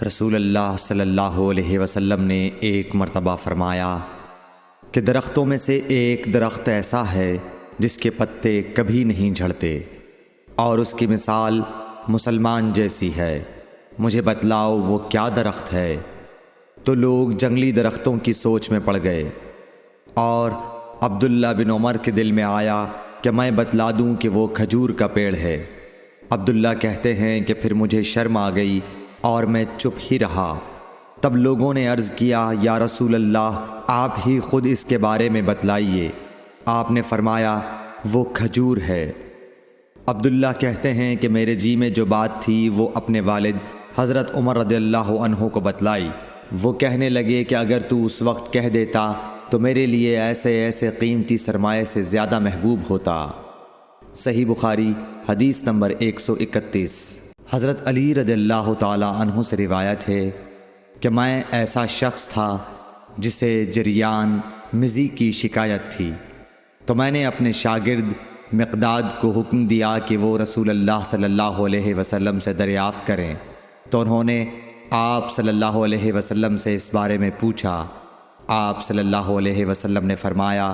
رسول اللہ صلی اللہ علیہ وسلم نے ایک مرتبہ فرمایا کہ درختوں میں سے ایک درخت ایسا ہے جس کے پتے کبھی نہیں جھڑتے اور اس کی مثال مسلمان جیسی ہے، مجھے بتلاؤ وہ کیا درخت ہے؟ تو لوگ جنگلی درختوں کی سوچ میں پڑ گئے، اور عبداللہ بن عمر کے دل میں آیا کہ میں بتلا دوں کہ وہ کھجور کا پیڑ ہے۔ عبداللہ کہتے ہیں کہ پھر مجھے شرم آ گئی اور میں چپ ہی رہا۔ تب لوگوں نے عرض کیا، یا رسول اللہ، آپ ہی خود اس کے بارے میں بتلائیے۔ آپ نے فرمایا، وہ کھجور ہے۔ عبداللہ کہتے ہیں کہ میرے جی میں جو بات تھی وہ اپنے والد حضرت عمر رضی اللہ عنہ کو بتلائی۔ وہ کہنے لگے کہ اگر تو اس وقت کہہ دیتا تو میرے لیے ایسے قیمتی سرمایے سے زیادہ محبوب ہوتا۔ صحیح بخاری حدیث نمبر 131۔ حضرت علی رضی اللہ تعالی عنہ سے روایت ہے کہ میں ایسا شخص تھا جسے جریان مزی کی شکایت تھی، تو میں نے اپنے شاگرد مقداد کو حکم دیا کہ وہ رسول اللہ صلی اللہ علیہ وسلم سے دریافت کریں، تو انہوں نے آپ صلی اللہ علیہ وسلم سے اس بارے میں پوچھا۔ آپ صلی اللہ علیہ وسلم نے فرمایا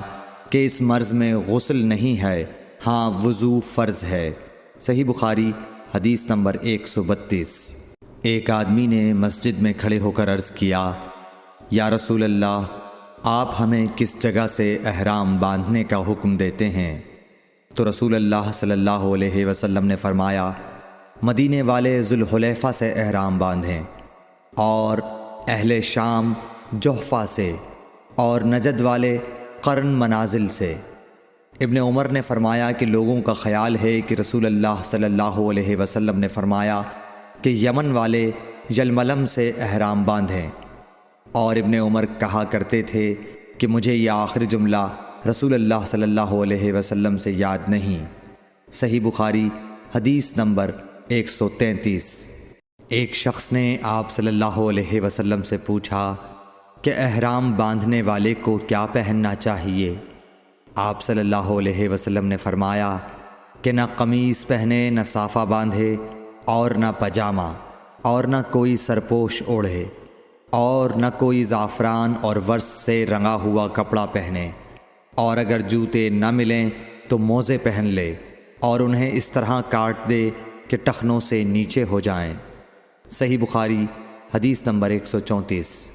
کہ اس مرض میں غسل نہیں ہے، ہاں وضو فرض ہے۔ صحیح بخاری حدیث نمبر 132۔ ایک آدمی نے مسجد میں کھڑے ہو کر عرض کیا، یا رسول اللہ، آپ ہمیں کس جگہ سے احرام باندھنے کا حکم دیتے ہیں؟ تو رسول اللہ صلی اللہ علیہ وسلم نے فرمایا، مدینے والے ذوالحلیفہ سے احرام باندھیں، اور اہل شام جحفہ سے، اور نجد والے قرن منازل سے۔ ابن عمر نے فرمایا کہ لوگوں کا خیال ہے کہ رسول اللہ صلی اللہ علیہ وسلم نے فرمایا کہ یمن والے یلملم سے احرام باندھیں، اور ابن عمر کہا کرتے تھے کہ مجھے یہ آخری جملہ رسول اللہ صلی اللہ علیہ وسلم سے یاد نہیں۔ صحیح بخاری حدیث نمبر 133۔ ایک شخص نے آپ صلی اللہ علیہ وسلم سے پوچھا کہ احرام باندھنے والے کو کیا پہننا چاہیے؟ آپ صلی اللہ علیہ وسلم نے فرمایا کہ نہ قمیص پہنے، نہ صافہ باندھے، اور نہ پاجامہ، اور نہ کوئی سرپوش اوڑھے، اور نہ کوئی زعفران اور ورس سے رنگا ہوا کپڑا پہنے، اور اگر جوتے نہ ملیں تو موزے پہن لے، اور انہیں اس طرح کاٹ دے کہ ٹخنوں سے نیچے ہو جائیں۔ صحیح بخاری حدیث نمبر 134۔